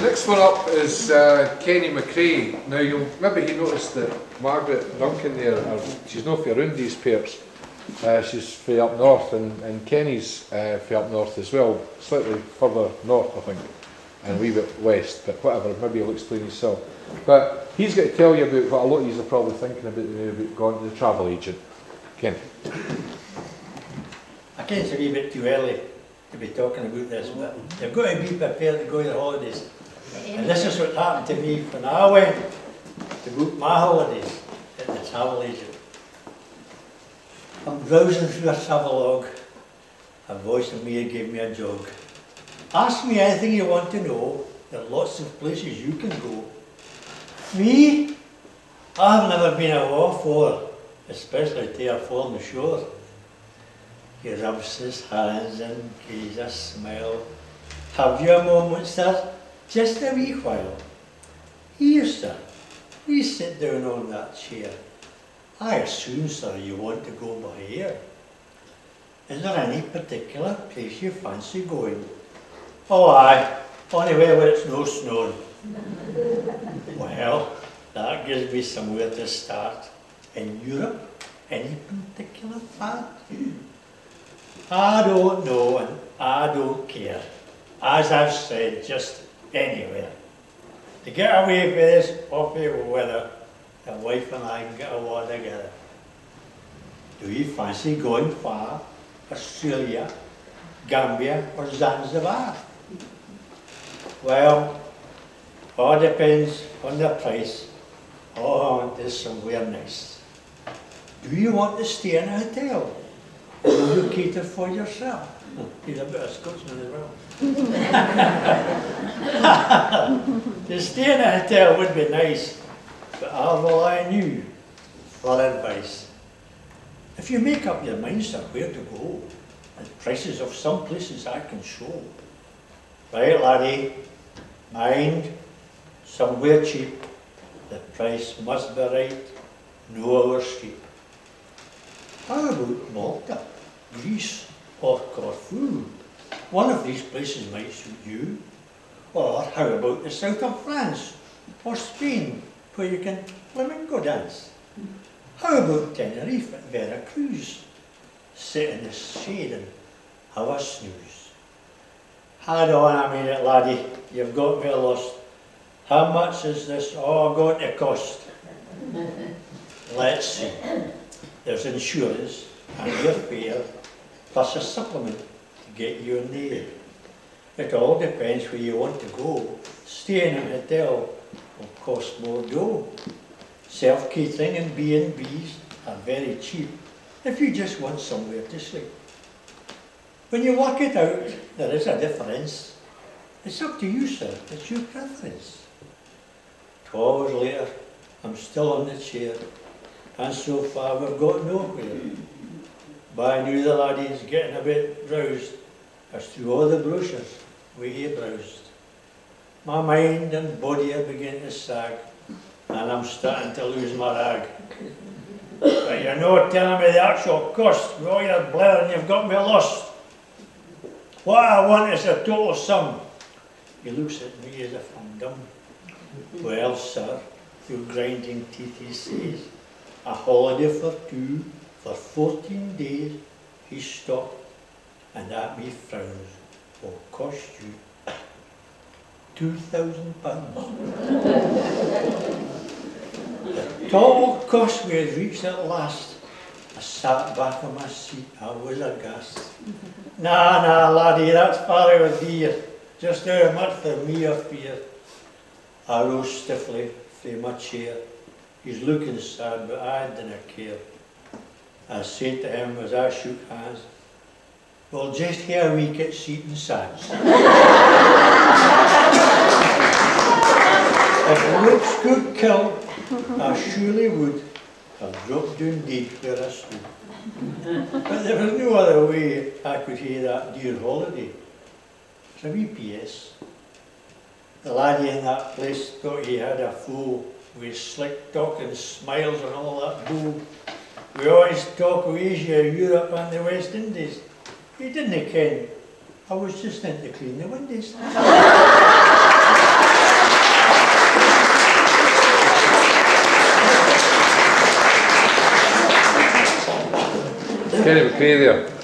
next one up is Kenny McRae. Now you'll maybe you noticed that Margaret Duncan there, she's not from around these parts. She's from up north, and Kenny's from up north as well, slightly further north I think, and a wee bit west, but whatever, maybe he'll explain himself. But he's going to tell you about what a lot of you are probably thinking about now, about going to the travel agent. Kenny. I think it's a wee bit too early to be talking about this, but you've got to be prepared to go on your holidays. And this is what happened to me when I went to book my holidays at the travel agent. I'm browsing through a travelogue. A voice in me gave me a jog. Ask me anything you want to know. There are lots of places you can go. Me? I've never been away for, especially to a foreign shore. He rubs his hands and gives a smile. Have you a moment, sir? Just a wee while. Here, sir. Please sit down on that chair. I assume, sir, you want to go by here. Is there any particular place you fancy going? Oh, aye. Anywhere where it's no snowing. Well, that gives me somewhere to start. In Europe? Any particular part? I don't know and I don't care. As I've said, just anywhere. To get away from this awful weather, the wife and I can get away together. Do you fancy going far? Australia, Gambia or Zanzibar? Well, all depends on the price. All I want is somewhere nice. Do you want to stay in a hotel? Or will you cater for yourself? He's a bit of a Scotsman as well. To stay in a hotel would be nice, but I'll rely on you for advice. If you make up your mind, sir, where to go, and prices of some places I can show. Right, laddie, mind, somewhere cheap, the price must be right, no oversteep. How about Malta, Greece, or Corfu? One of these places might suit you. Or how about the south of France, or Spain, where you can flamenco dance? How about Tenerife at Veracruz? Sit in the shade and have a snooze. Hold on a minute, laddie, you've got me lost. How much is this all going to cost? Let's see. There's insurance and your fare, plus a supplement to get you in the air. It all depends where you want to go. Staying in a hotel will cost more dough. Self-catering and B&Bs are very cheap if you just want somewhere to sleep. When you work it out, there is a difference. It's up to you, sir. It's your preference. 2 hours later, I'm still on the chair, and so far we've got nowhere. By now the laddie's getting a bit roused, as through all the brochures we browsed. My mind and body are beginning to sag, and I'm starting to lose my rag. But you're not telling me the actual cost. With all your blathering, you've got me lost. What I want is a total sum. He looks at me as if I'm dumb. Well, sir, through grinding teeth he says, a holiday for 2 for 14 days. He stopped, and at me frowns, will cost you £2,000. The total cost we had reached at last. I sat back on my seat, I was aghast. Nah, laddie, that's far over dear. Just how much for me or fear. I rose stiffly from my chair. He's looking sad, but I didn't care. I said to him as I shook hands, well, just here we get seat and sands. If looks could kill, I surely would have dropped down dead where I stood. But there was no other way I could hear that dear holiday. It's a wee PS. The laddie in that place thought he had a fool with slick talk and smiles and all that bull. We always talk of Asia, Europe and the West Indies. He didn't ken. I was just in to clean the windows. Kenny McRae there.